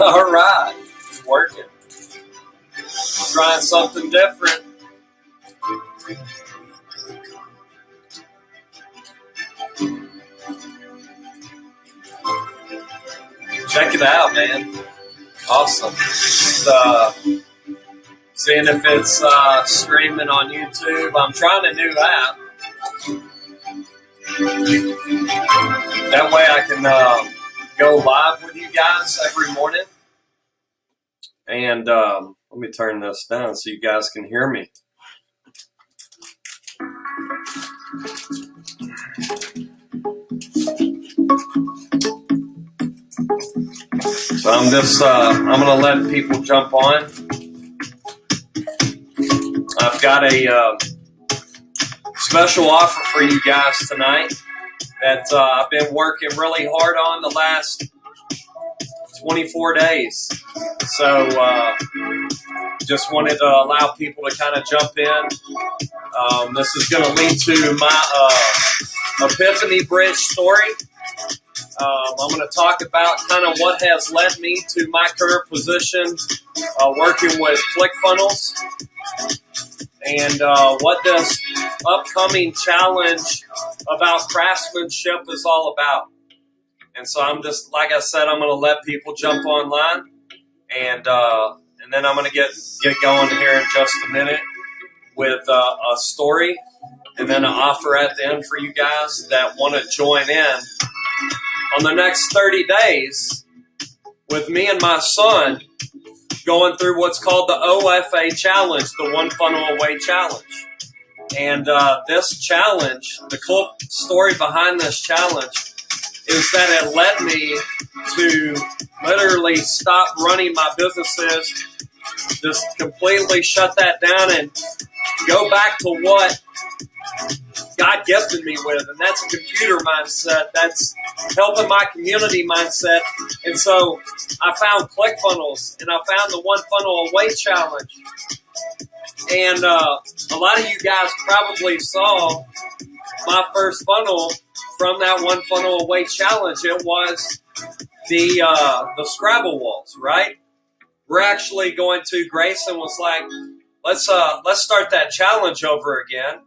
All right, it's working. Trying something different. Check it out, man. Awesome. Seeing if it's streaming on YouTube. I'm trying a new app. That way I can go live with you guys every morning. And let me turn this down so you guys can hear me. So I'm just, I'm going to let people jump on. I've got a special offer for you guys tonight that I've been working really hard on the last 24 days. So just wanted to allow people to kind of jump in. This is going to lead to my Epiphany Bridge story. I'm going to talk about kind of what has led me to my current position working with ClickFunnels and what this upcoming challenge about craftsmanship is all about. And so I'm just, like I said, I'm going to let people jump online and then I'm going to get going here in just a minute with a story and then an offer at the end for you guys that want to join in on the next 30 days with me and my son going through what's called the OFA challenge, the One Funnel Away challenge. And this challenge, the cool story behind this challenge is that it led me to literally stop running my businesses, just completely shut that down and go back to what God gifted me with, and that's a computer mindset. That's helping my community mindset. And so I found ClickFunnels, and I found the One Funnel Away challenge. And a lot of you guys probably saw my first funnel from that One Funnel Away challenge. It was the Scrabble walls, right? We're actually going to, Grayson was like, let's start that challenge over again.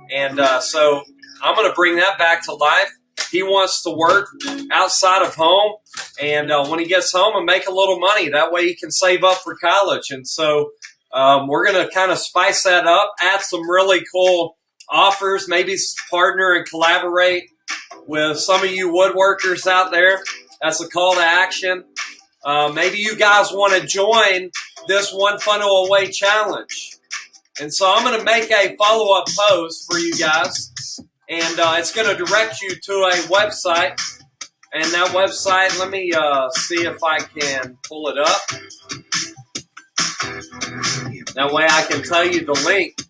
And so I'm going to bring that back to life. He wants to work outside of home, and when he gets home and make a little money, that way he can save up for college. And so we're going to kind of spice that up, add some really cool offers, maybe partner and collaborate with some of you woodworkers out there. That's a call to action. Maybe you guys want to join this One Funnel Away challenge. And so I'm going to make a follow-up post for you guys, and it's going to direct you to a website. And that website, let me see if I can pull it up. That way I can tell you the link.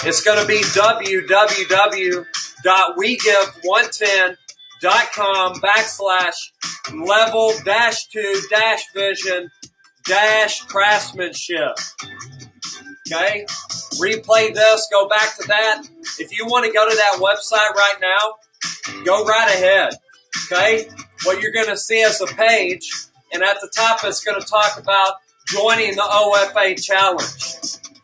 It's going to be www.wegive110.com/level-2-vision-craftsmanship. Okay? Replay this, go back to that. If you want to go to that website right now, go right ahead. Okay? What you're going to see is a page, and at the top it's going to talk about joining the OFA challenge.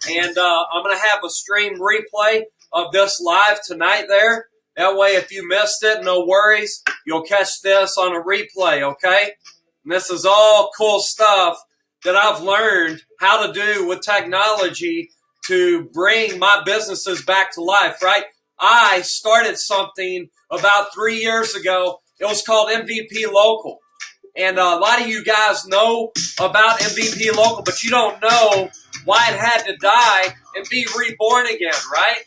And I'm going to have a stream replay of this live tonight there. That way, if you missed it, no worries. You'll catch this on a replay, okay? And this is all cool stuff that I've learned how to do with technology to bring my businesses back to life, right? I started something about 3 years ago. It was called MVP Local. And a lot of you guys know about MVP Local, but you don't know why it had to die and be reborn again, right?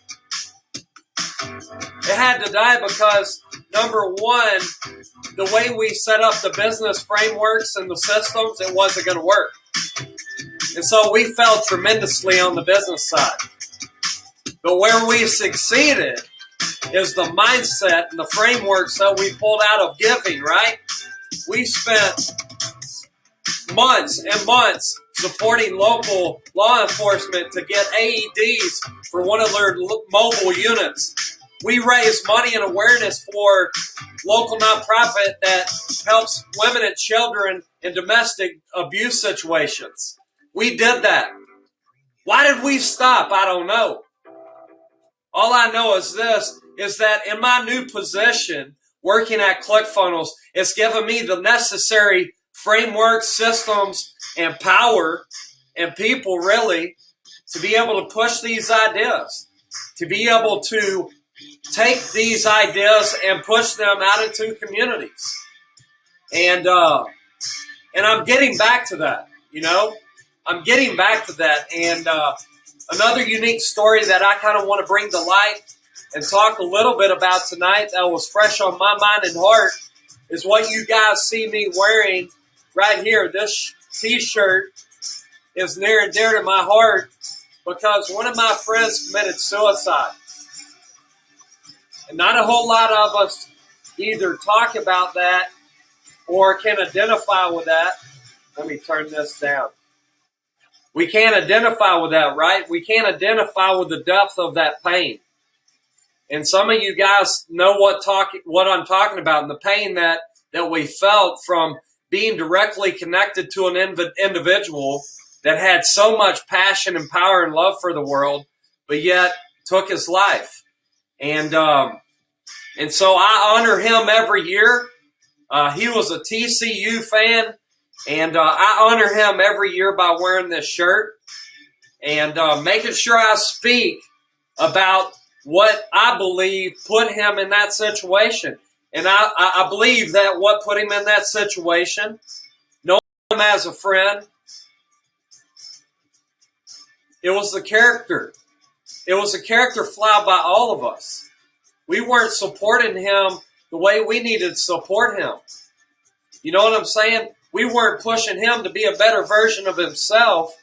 It had to die because, number one, the way we set up the business frameworks and the systems, it wasn't going to work. And so we fell tremendously on the business side. But where we succeeded is the mindset and the frameworks that we pulled out of giving, right? We spent months and months supporting local law enforcement to get AEDs for one of their mobile units. we raise money and awareness for local nonprofit that helps women and children in domestic abuse situations. We did that. Why did we stop? I don't know. All I know is this, is that in my new position, working at ClickFunnels, it's given me the necessary framework, systems, and power and people really to be able to push these ideas, to be able to take these ideas and push them out into communities. And I'm getting back to that, you know. I'm getting back to that. And another unique story that I kind of want to bring to light and talk a little bit about tonight that was fresh on my mind and heart is what you guys see me wearing right here. This t-shirt is near and dear to my heart because one of my friends committed suicide. And not a whole lot of us either talk about that or can identify with that. Let me turn this down. We can't identify with that, right? We can't identify with the depth of that pain. And some of you guys know what I'm talking about, and the pain that we felt from being directly connected to an individual that had so much passion and power and love for the world, but yet took his life. And so I honor him every year. He was a TCU fan, and I honor him every year by wearing this shirt and making sure I speak about what I believe put him in that situation. And I believe that what put him in that situation, knowing him as a friend, it was the character. It was a character flaw by all of us. We weren't supporting him the way we needed to support him. You know what I'm saying? We weren't pushing him to be a better version of himself.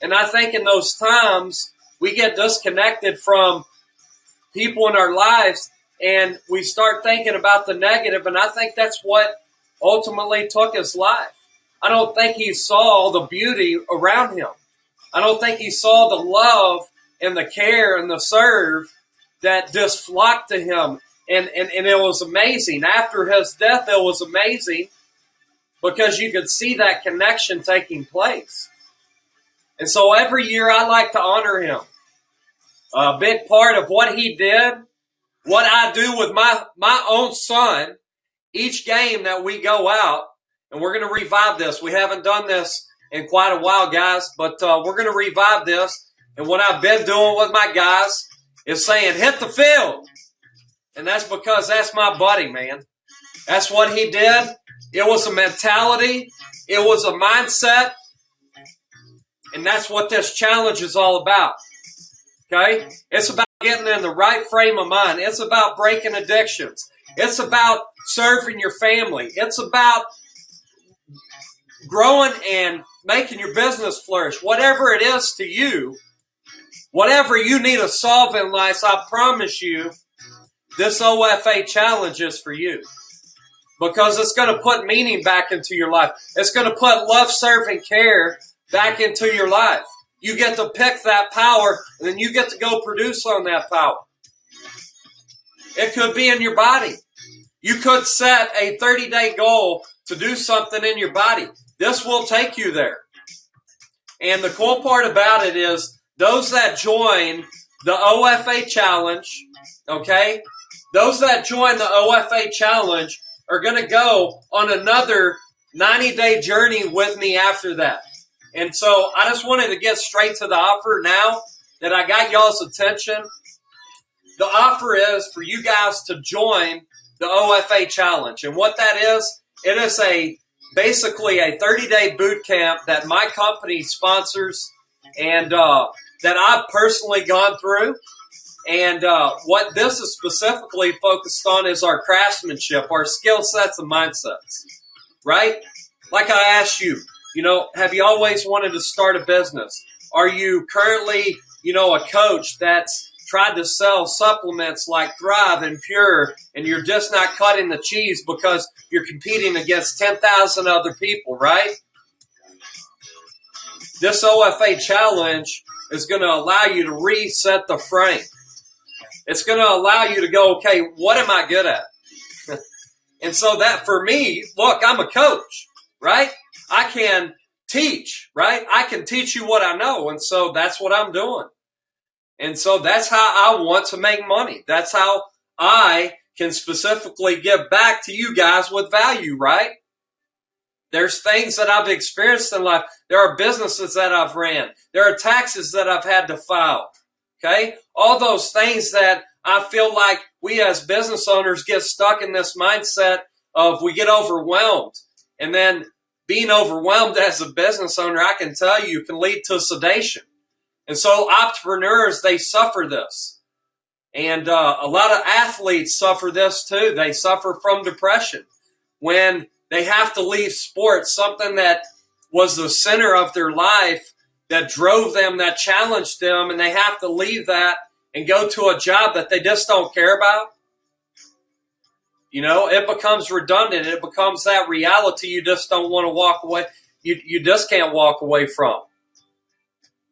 And I think in those times, we get disconnected from people in our lives and we start thinking about the negative. And I think that's what ultimately took his life. I don't think he saw the beauty around him. I don't think he saw the love and the care and the serve that just flocked to him. And it was amazing. After his death, it was amazing because you could see that connection taking place. And so every year I like to honor him. A big part of what he did, what I do with my own son, each game that we go out, and we're going to revive this. We haven't done this in quite a while, guys, but we're going to revive this. And what I've been doing with my guys is saying, hit the field. And that's because that's my buddy, man. That's what he did. It was a mentality. It was a mindset. And that's what this challenge is all about. Okay? It's about getting in the right frame of mind. It's about breaking addictions. It's about serving your family. It's about growing and making your business flourish. Whatever it is to you, whatever you need to solve in life, I promise you, this OFA challenge is for you. Because it's going to put meaning back into your life. It's going to put love, serving, care back into your life. You get to pick that power, and then you get to go produce on that power. It could be in your body. You could set a 30-day goal to do something in your body. This will take you there. And the cool part about it is those that join the OFA challenge, okay, those that join the OFA challenge are going to go on another 90-day journey with me after that. And so I just wanted to get straight to the offer now that I got y'all's attention. The offer is for you guys to join the OFA challenge. And what that is, it is basically a 30-day boot camp that my company sponsors and that I've personally gone through. And what this is specifically focused on is our craftsmanship, our skill sets and mindsets, right? Like I asked you, have you always wanted to start a business? Are you currently, a coach that's tried to sell supplements like Thrive and Pure, and you're just not cutting the cheese because you're competing against 10,000 other people, right? This OFA challenge is going to allow you to reset the frame. It's going to allow you to go, okay, what am I good at? And so that for me, look, I'm a coach, right? I can teach, right? I can teach you what I know. And so that's what I'm doing. And so that's how I want to make money. That's how I can specifically give back to you guys with value, right? There's things that I've experienced in life. There are businesses that I've ran. There are taxes that I've had to file. Okay? All those things that I feel like we as business owners get stuck in this mindset of we get overwhelmed. And then being overwhelmed as a business owner, I can tell you, can lead to sedation. And so entrepreneurs, they suffer this. And a lot of athletes suffer this too. They suffer from depression when they have to leave sports, something that was the center of their life, that drove them, that challenged them, and they have to leave that and go to a job that they just don't care about. You know, it becomes redundant. It becomes that reality you just don't want to walk away. You just can't walk away from.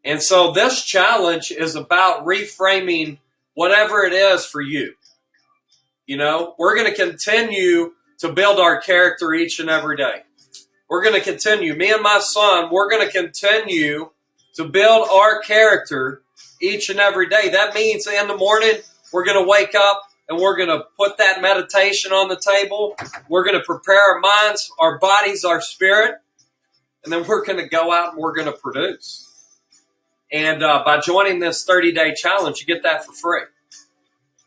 And so this challenge is about reframing whatever it is for you. You know, we're going to continue to build our character each and every day. We're going to continue. Me and my son, we're going to continue to build our character each and every day. That means in the morning, we're going to wake up and we're going to put that meditation on the table. We're going to prepare our minds, our bodies, our spirit, and then we're going to go out and we're going to produce. And by joining this 30-day challenge, you get that for free.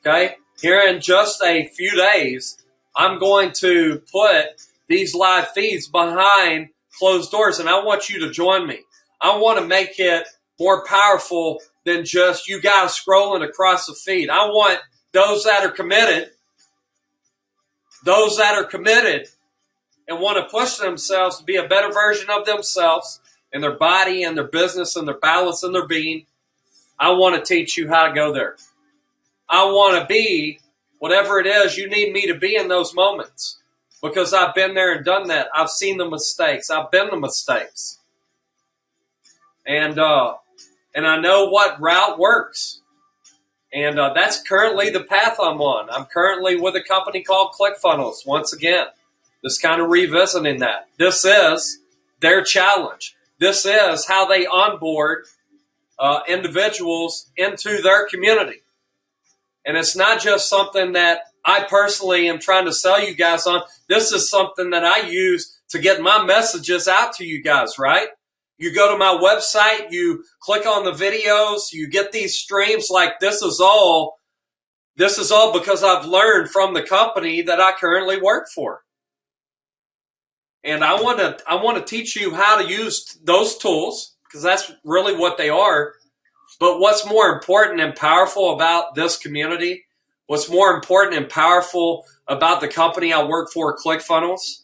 Okay? Here in just a few days, I'm going to put these live feeds behind closed doors, and I want you to join me. I want to make it more powerful than just you guys scrolling across the feed. I want those that are committed and want to push themselves to be a better version of themselves in their body and their business and their balance and their being. I want to teach you how to go there. I want to be whatever it is you need me to be in those moments, because I've been there and done that. I've seen the mistakes. I've been the mistakes. And I know what route works. And that's currently the path I'm on. I'm currently with a company called ClickFunnels. Once again, just kind of revisiting that. This is their challenge. This is how they onboard individuals into their community. And it's not just something that I personally am trying to sell you guys on. This is something that I use to get my messages out to you guys, right? You go to my website, you click on the videos, you get these streams. Like this is all because I've learned from the company that I currently work for. And I want to teach you how to use those tools, because that's really what they are. But what's more important and powerful about this community, what's more important and powerful about the company I work for, ClickFunnels,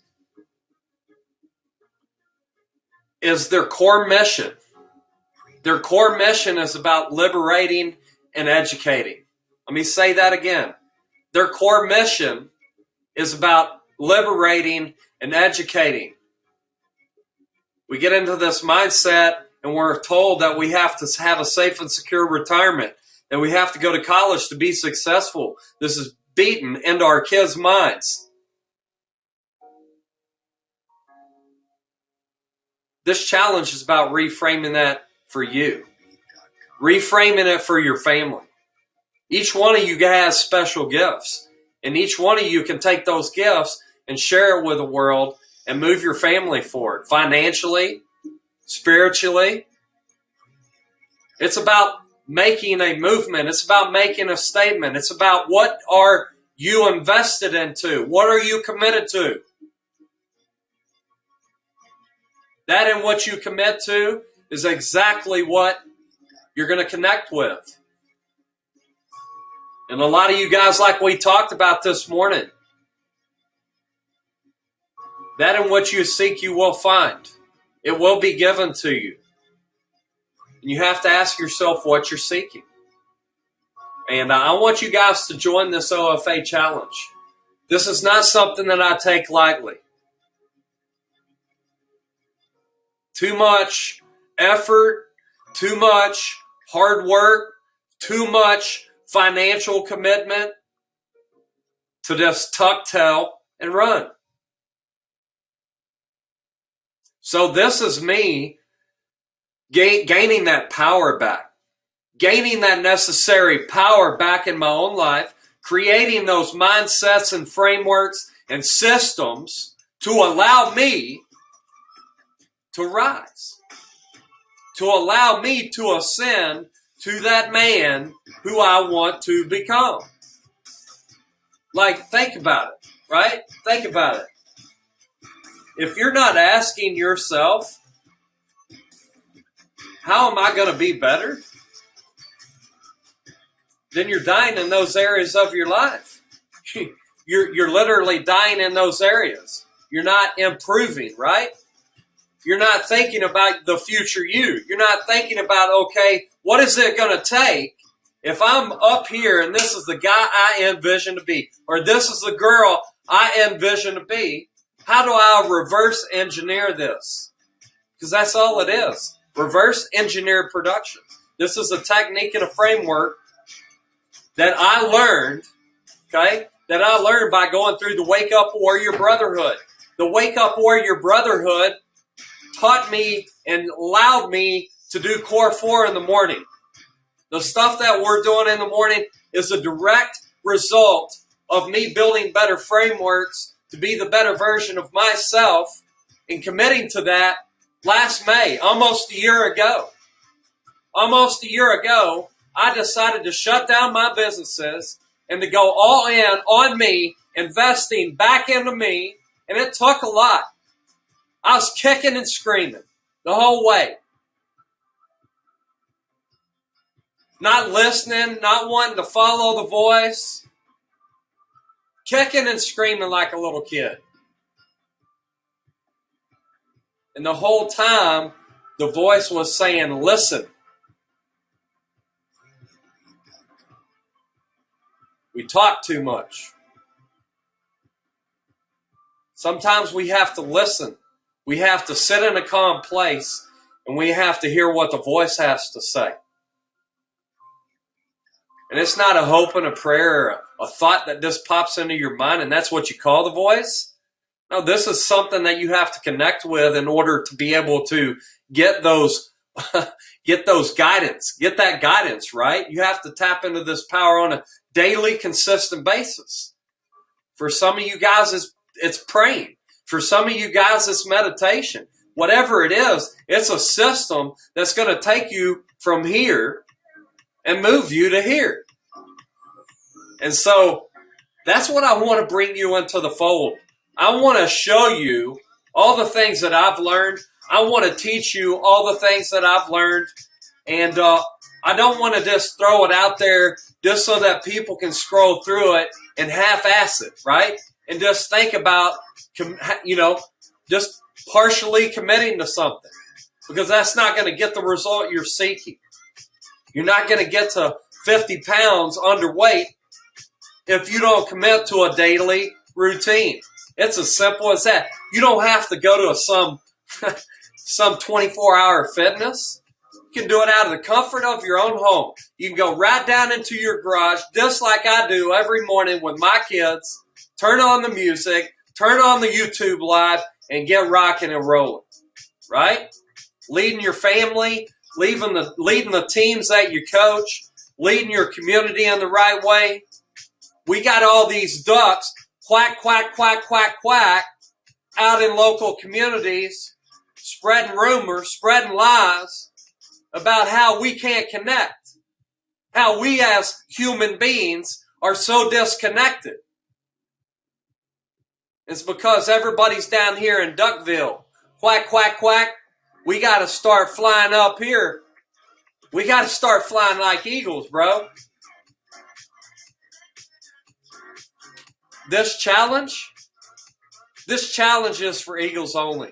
is their core mission. Their core mission is about liberating and educating. Let me say that again. Their core mission is about liberating and educating. We get into this mindset and we're told that we have to have a safe and secure retirement, that we have to go to college to be successful. This is beaten into our kids' minds. This challenge is about reframing that for you, reframing it for your family. Each one of you has special gifts, and each one of you can take those gifts and share it with the world and move your family forward financially, spiritually. It's about making a movement. It's about making a statement. It's about what are you invested into? What are you committed to? That and what you commit to is exactly what you're going to connect with. And a lot of you guys, like we talked about this morning, that and what you seek you will find. It will be given to you. And you have to ask yourself what you're seeking. And I want you guys to join this OFA challenge. This is not something that I take lightly. Too much effort, too much hard work, too much financial commitment to just tuck tail and run. So this is me gaining that power back, gaining that necessary power back in my own life, creating those mindsets and frameworks and systems to allow me to rise, to allow me to ascend to that man who I want to become. Like, think about it, right? Think about it. If you're not asking yourself, how am I going to be better? Then you're dying in those areas of your life. You're literally dying in those areas. You're not improving, right? You're not thinking about the future you. You're not thinking about, okay, what is it going to take if I'm up here and this is the guy I envision to be, or this is the girl I envision to be? How do I reverse engineer this? Because that's all it is. Reverse engineer production. This is a technique and a framework that I learned, okay, that I learned by going through the Wake Up Warrior Brotherhood. The Wake Up Warrior Brotherhood taught me and allowed me to do Core 4 in the morning. The stuff that we're doing in the morning is a direct result of me building better frameworks to be the better version of myself and committing to that last May, almost a year ago. Almost a year ago, I decided to shut down my businesses and to go all in on me, investing back into me, and it took a lot. I was kicking and screaming the whole way. Not listening, not wanting to follow the voice. Kicking and screaming like a little kid. And the whole time, the voice was saying, listen. We talk too much. Sometimes we have to listen. We have to sit in a calm place and we have to hear what the voice has to say. And it's not a hope and a prayer or a thought that just pops into your mind and that's what you call the voice. No, this is something that you have to connect with in order to be able to get those guidance, get that guidance, right? You have to tap into this power on a daily, consistent basis. For some of you guys, it's praying. For some of you guys, it's meditation. Whatever it is, it's a system that's going to take you from here and move you to here. And so that's what I want to bring you into the fold. I want to show you all the things that I've learned. I want to teach you all the things that I've learned. And I don't want to just throw it out there just so that people can scroll through it and half-ass it, right? And just think about, just partially committing to something. Because that's not going to get the result you're seeking. You're not going to get to 50 pounds underweight if you don't commit to a daily routine. It's as simple as that. You don't have to go to some 24-hour fitness. You can do it out of the comfort of your own home. You can go right down into your garage, just like I do every morning with my kids. Turn on the music, turn on the YouTube live, and get rocking and rolling. Right? Leading your family, leading the teams that you coach, leading your community in the right way. We got all these ducks, quack, quack, quack, quack, quack, out in local communities, spreading rumors, spreading lies about how we can't connect, how we as human beings are so disconnected. It's because everybody's down here in Duckville. Quack, quack, quack. We got to start flying up here. We got to start flying like eagles, bro. This challenge is for eagles only.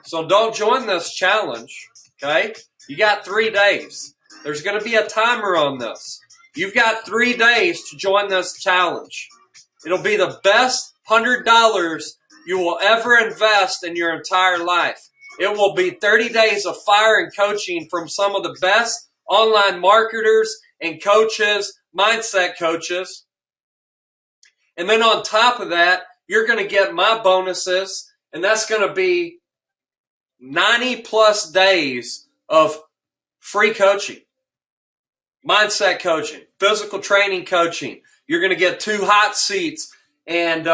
So don't join this challenge, okay? You got 3 days. There's going to be a timer on this. You've got 3 days to join this challenge. It'll be the best $100 you will ever invest in your entire life. It will be 30 days of fire and coaching from some of the best online marketers and coaches, mindset coaches. And then on top of that, you're going to get my bonuses, and that's going to be 90 plus days of free coaching, mindset coaching, physical training coaching. You're going to get 2 hot seats, and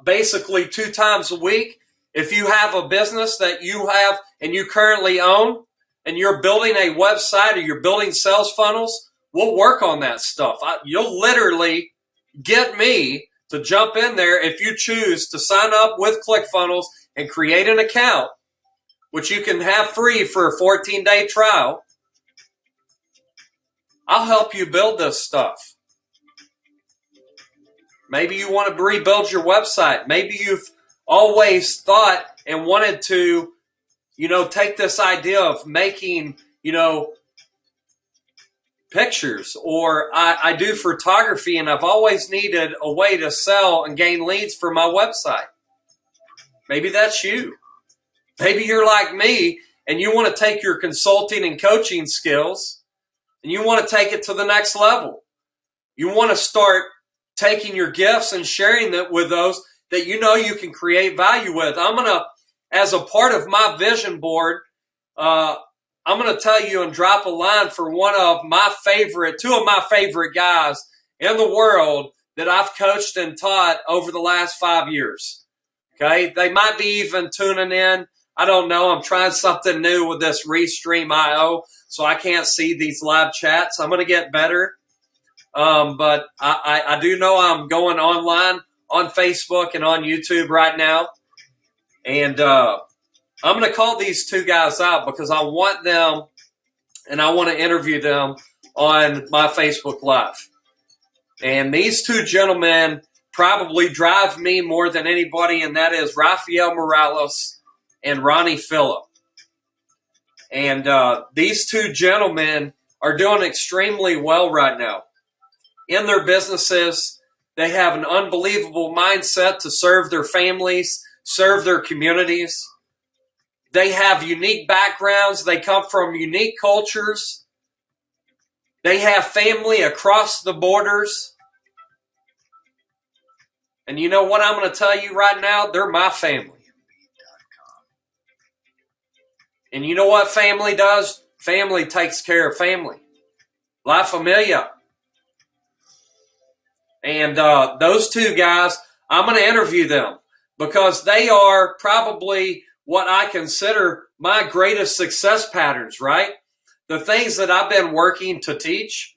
basically 2 times a week. If you have a business that you have and you currently own, and you're building a website or you're building sales funnels, we'll work on that stuff. You'll literally get me to jump in there if you choose to sign up with ClickFunnels and create an account, which you can have free for a 14-day trial. I'll help you build this stuff. Maybe you want to rebuild your website. Maybe you've always thought and wanted to, take this idea of making, pictures, or I do photography, and I've always needed a way to sell and gain leads for my website. Maybe that's you. Maybe you're like me and you want to take your consulting and coaching skills and you want to take it to the next level. You want to start taking your gifts and sharing them with those that you can create value with. I'm going to, as a part of my vision board, I'm going to tell you and drop a line for two of my favorite guys in the world that I've coached and taught over the last 5 years. Okay. They might be even tuning in. I don't know. I'm trying something new with this Restream.io, so I can't see these live chats. I'm going to get better. But I do know I'm going online on Facebook and on YouTube right now. And, I'm going to call these 2 guys out because I want them and I want to interview them on my Facebook Live. And these 2 gentlemen probably drive me more than anybody, and that is Rafael Morales and Ronnie Phillip. And these 2 gentlemen are doing extremely well right now. In their businesses, they have an unbelievable mindset to serve their families, serve their communities. They have unique backgrounds. They come from unique cultures. They have family across the borders. And you know what I'm going to tell you right now? They're my family. And you know what family does? Family takes care of family. La Familia. And those 2 guys, I'm going to interview them because they are probably what I consider my greatest success patterns, right? The things that I've been working to teach.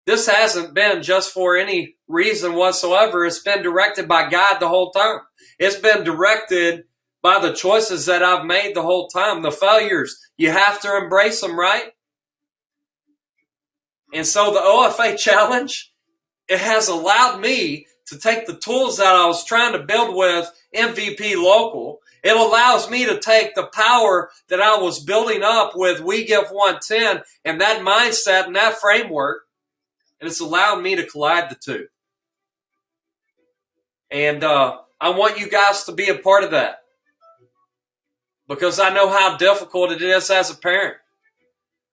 This hasn't been just for any reason whatsoever. It's been directed by God the whole time. It's been directed by the choices that I've made the whole time. The failures, you have to embrace them, right? And so the OFA challenge, it has allowed me to take the tools that I was trying to build with MVP Local. It allows me to take the power that I was building up with We Give 110 and that mindset and that framework, and it's allowed me to collide the 2. And I want you guys to be a part of that because I know how difficult it is as a parent.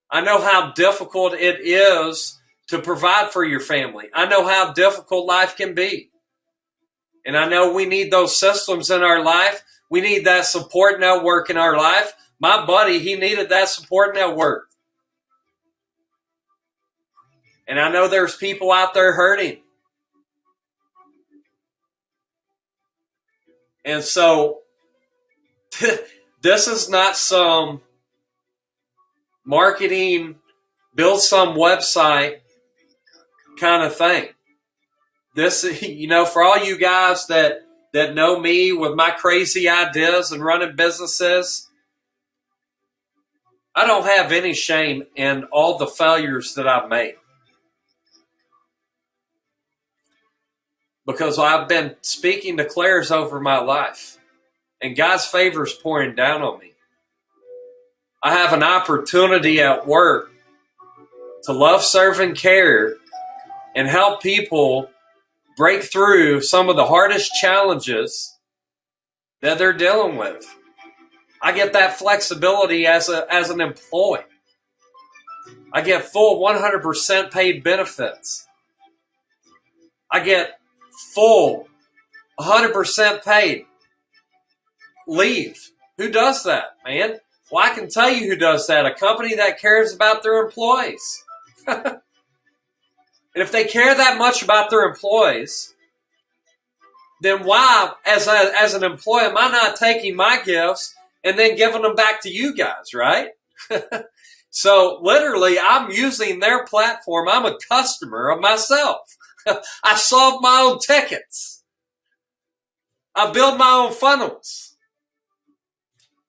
I know how difficult it is to provide for your family. I know how difficult life can be. And I know we need those systems in our life. We need that support network in our life. My buddy, he needed that support network. And I know there's people out there hurting. And so this is not some marketing, build some website kind of thing. This, for all you guys that know me with my crazy ideas and running businesses, I don't have any shame in all the failures that I've made. Because I've been speaking declares over my life. And God's favor is pouring down on me. I have an opportunity at work to love, serve, and care and help people break through some of the hardest challenges that they're dealing with. I get that flexibility as an employee. I get full 100% paid benefits. I get full 100% paid leave. Who does that, man? Well, I can tell you who does that. A company that cares about their employees. And if they care that much about their employees, then why, as an employee, am I not taking my gifts and then giving them back to you guys, right? So literally, I'm using their platform. I'm a customer of myself. I solve my own tickets. I build my own funnels.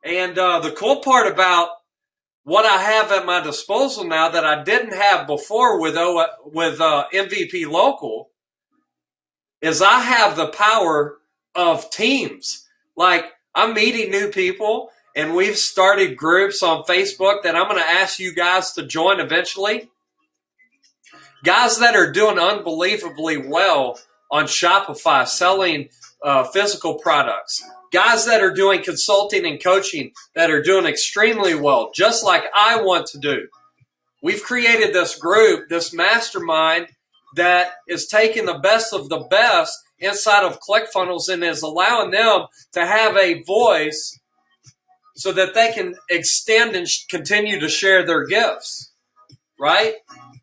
And the cool part about what I have at my disposal now that I didn't have before with MVP Local is I have the power of teams. Like, I'm meeting new people, and we've started groups on Facebook that I'm going to ask you guys to join eventually. Guys that are doing unbelievably well on Shopify, selling physical products. Guys that are doing consulting and coaching that are doing extremely well, just like I want to do. We've created this group, this mastermind, that is taking the best of the best inside of ClickFunnels and is allowing them to have a voice so that they can extend and continue to share their gifts, right?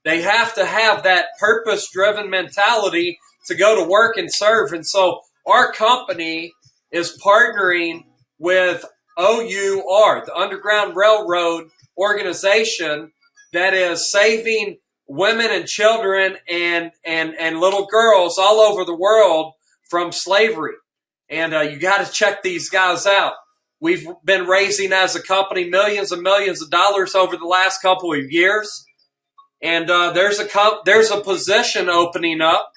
They have to have that purpose-driven mentality to go to work and serve. And so our company is partnering with OUR, the Underground Railroad organization that is saving women and children and little girls all over the world from slavery. And you got to check these guys out. We've been raising as a company millions and millions of dollars over the last couple of years. And there's a position opening up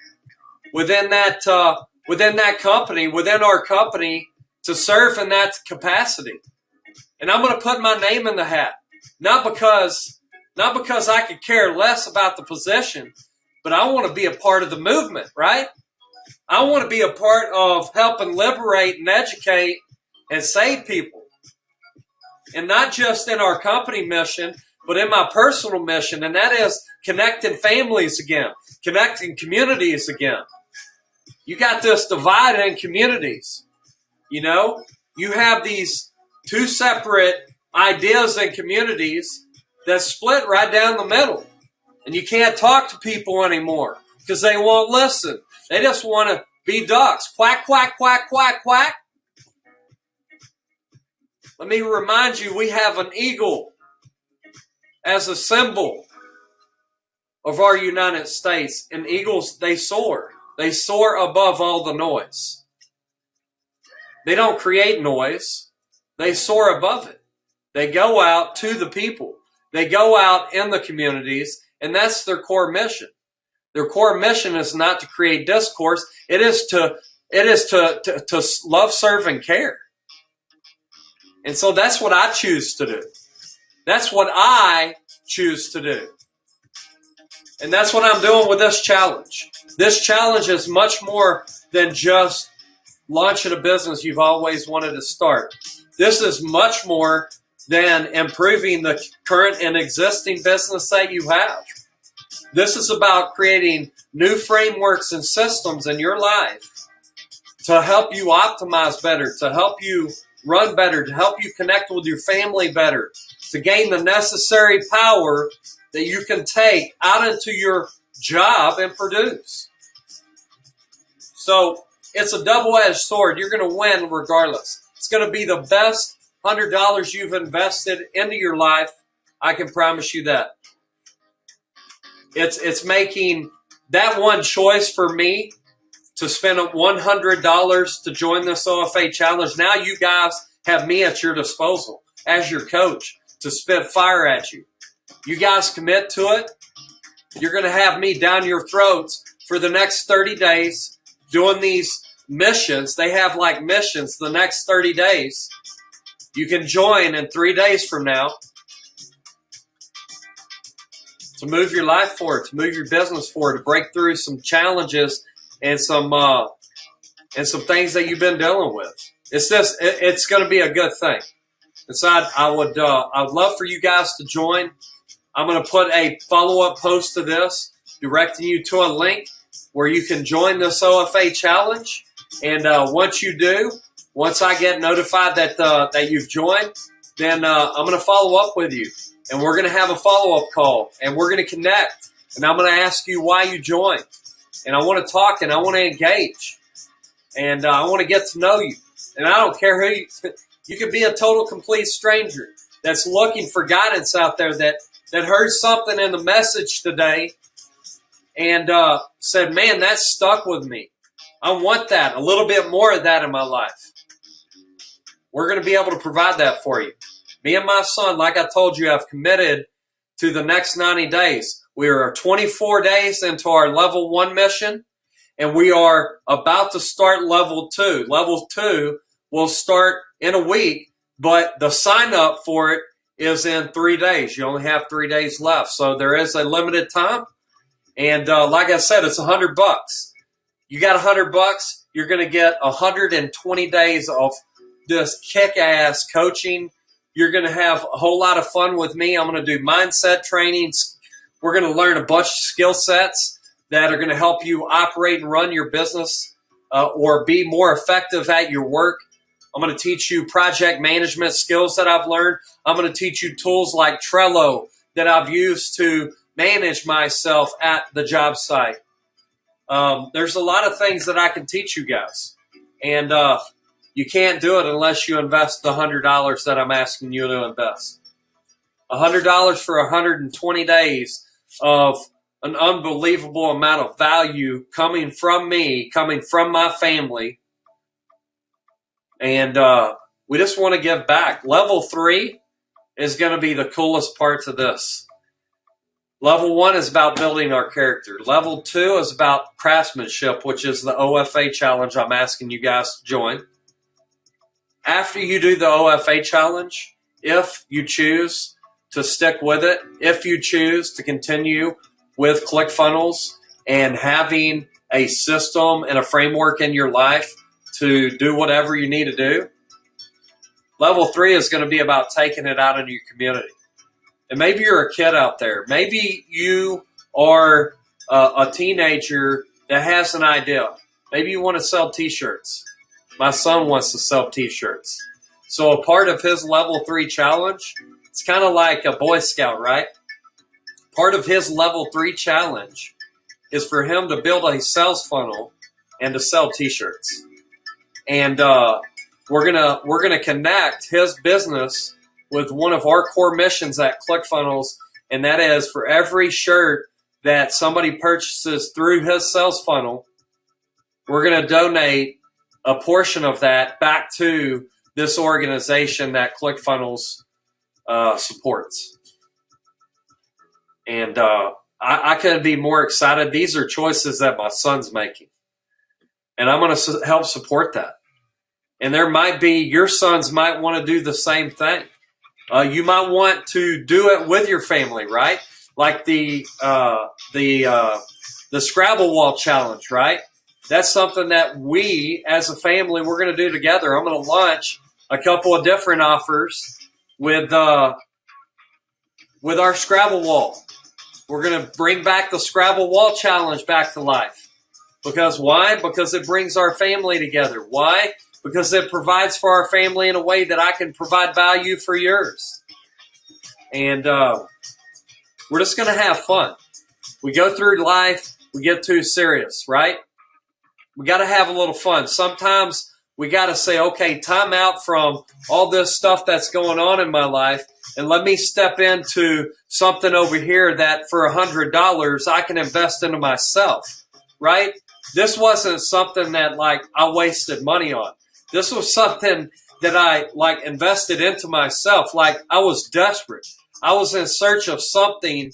within that company, within our company, to serve in that capacity. And I'm going to put my name in the hat, not because I could care less about the position, but I want to be a part of the movement, right? I want to be a part of helping liberate and educate and save people. And not just in our company mission, but in my personal mission, and that is connecting families again, connecting communities again. You got this divide in communities. You know, you have these two separate ideas and communities that split right down the middle. And you can't talk to people anymore because they won't listen. They just want to be ducks. Quack, quack, quack, quack, quack. Let me remind you, we have an eagle as a symbol of our United States. And eagles, they soar. They soar above all the noise. They don't create noise. They soar above it. They go out to the people. They go out in the communities, and that's their core mission. Their core mission is not to create discourse. It is to love, serve, and care. And so that's what I choose to do. That's what I choose to do. And that's what I'm doing with this challenge. This challenge is much more than just launching a business you've always wanted to start. This is much more than improving the current and existing business that you have. This is about creating new frameworks and systems in your life to help you optimize better, to help you run better, to help you connect with your family better, to gain the necessary power that you can take out into your job and produce. So it's a double-edged sword. You're going to win regardless. It's going to be the best $100 you've invested into your life. I can promise you that. It's making that one choice for me to spend $100 to join this OFA challenge. Now you guys have me at your disposal as your coach to spit fire at you. You guys commit to it. You're going to have me down your throats for the next 30 days doing these missions. They have like missions the next 30 days. You can join in 3 days from now to move your life forward, to move your business forward, to break through some challenges and some things that you've been dealing with. It's going to be a good thing. And so I'd love for you guys to join. I'm going to put a follow-up post to this, directing you to a link where you can join this OFA challenge. And once you do, once I get notified that you've joined, then I'm going to follow up with you. And we're going to have a follow-up call. And we're going to connect. And I'm going to ask you why you joined. And I want to talk and I want to engage. And I want to get to know you. And I don't care who you could be a total complete stranger that's looking for guidance out there that heard something in the message today and said, man, that stuck with me. I want that, a little bit more of that in my life. We're going to be able to provide that for you. Me and my son, like I told you, have committed to the next 90 days. We are 24 days into our level 1 mission, and we are about to start level 2. Level 2 will start in a week, but the sign up for it is in 3 days. You only have 3 days left. So there is a limited time. And like I said, it's $100. You got $100, you're going to get 120 days of this kick-ass coaching. You're going to have a whole lot of fun with me. I'm going to do mindset trainings. We're going to learn a bunch of skill sets that are going to help you operate and run your business or be more effective at your work. I'm going to teach you project management skills that I've learned. I'm going to teach you tools like Trello that I've used to manage myself at the job site. There's a lot of things that I can teach you guys. And you can't do it unless you invest the $100 that I'm asking you to invest. $100 for 120 days of an unbelievable amount of value coming from me, coming from my family. And we just want to give back. Level 3 is going to be the coolest part to this. Level 1 is about building our character. Level 2 is about craftsmanship, which is the OFA challenge I'm asking you guys to join. After you do the OFA challenge, if you choose to stick with it, if you choose to continue with ClickFunnels and having a system and a framework in your life to do whatever you need to do, level 3 is going to be about taking it out into your community. And maybe you're a kid out there. Maybe you are a teenager that has an idea. Maybe you want to sell T-shirts. My son wants to sell T-shirts. So a part of his level 3 challenge, it's kind of like a Boy Scout, right? Part of his level 3 challenge is for him to build a sales funnel and to sell T-shirts. And we're gonna connect his business with one of our core missions at ClickFunnels, and that is for every shirt that somebody purchases through his sales funnel, we're going to donate a portion of that back to this organization that ClickFunnels supports. And I couldn't be more excited. These are choices that my son's making, and I'm going to help support that. And there might be, your sons might want to do the same thing. You might want to do it with your family, right? Like the Scrabble Wall Challenge, right? That's something that we, as a family, we're going to do together. I'm going to launch a couple of different offers with our Scrabble Wall. We're going to bring back the Scrabble Wall Challenge back to life. Because why? Because it brings our family together. Why? Because it provides for our family in a way that I can provide value for yours. And we're just going to have fun. We go through life, we get too serious, right? We got to have a little fun. Sometimes we got to say, okay, time out from all this stuff that's going on in my life, and let me step into something over here that for $100 I can invest into myself, right? This wasn't something that I wasted money on. This was something that I invested into myself. I was desperate. I was in search of something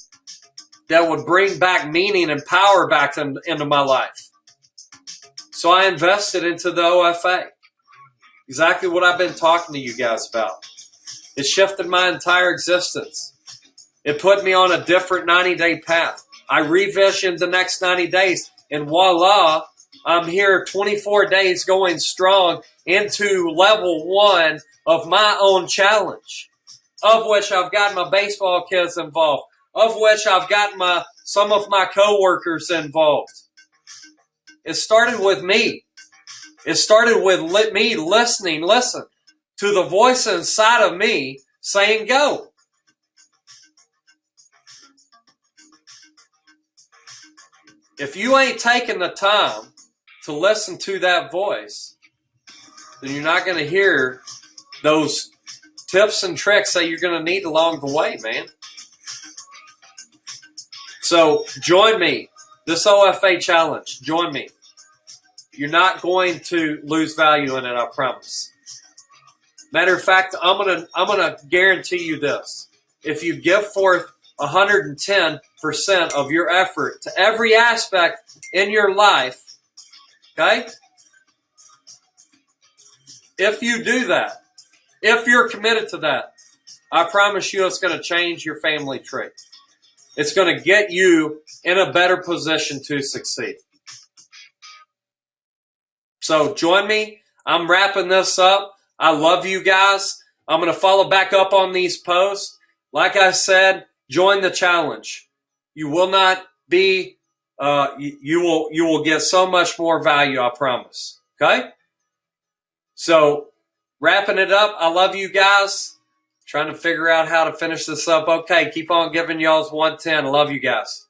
that would bring back meaning and power back into my life. So I invested into the OFA. Exactly what I've been talking to you guys about. It shifted my entire existence. It put me on a different 90-day path. I revisioned the next 90 days, and voila, I'm here 24 days going strong into level 1 of my own challenge, of which I've got my baseball kids involved. of which I've gotten some of my coworkers involved. It started with me. It started with me listening, listen, to the voice inside of me saying go. If you ain't taking the time to listen to that voice, then you're not going to hear those tips and tricks that you're going to need along the way, man. So join me. This OFA challenge, join me. You're not going to lose value in it, I promise. Matter of fact, I'm gonna guarantee you this. If you give forth 110% of your effort to every aspect in your life, okay? If you do that, if you're committed to that, I promise you it's going to change your family tree. It's going to get you in a better position to succeed. So join me. I'm wrapping this up. I love you guys. I'm going to follow back up on these posts. Like I said, join the challenge. You will not be, you will get so much more value, I promise. Okay? So wrapping it up, I love you guys. Trying to figure out how to finish this up. Okay, keep on giving y'all's 110. I love you guys.